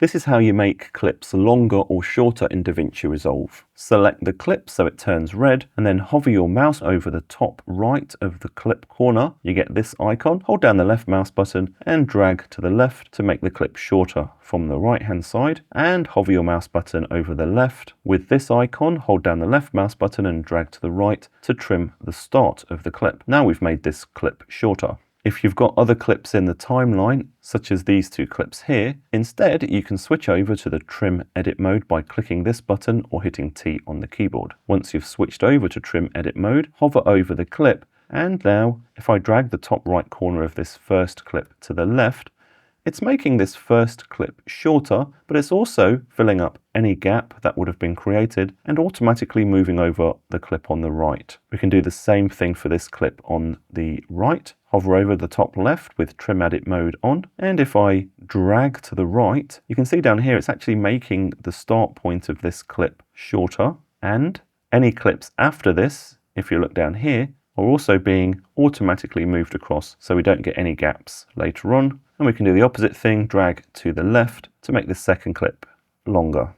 This is how you make clips longer or shorter in DaVinci Resolve. Select the clip so it turns red, and then hover your mouse over the top right of the clip corner. You get this icon. Hold down the left mouse button and drag to the left to make the clip shorter from the right hand side, and hover your mouse button over the left. With this icon, hold down the left mouse button and drag to the right to trim the start of the clip. Now we've made this clip shorter. If you've got other clips in the timeline, such as these two clips here, instead you can switch over to the trim edit mode by clicking this button or hitting T on the keyboard. Once you've switched over to trim edit mode, hover over the clip, and now if I drag the top right corner of this first clip to the left, it's making this first clip shorter, but it's also filling up any gap that would have been created and automatically moving over the clip on the right. We can do the same thing for this clip on the right. Hover over the top left with trim edit mode on, and if I drag to the right, you can see down here it's actually making the start point of this clip shorter, and any clips after this, if you look down here, are also being automatically moved across so we don't get any gaps later on. And we can do the opposite thing, drag to the left to make the second clip longer.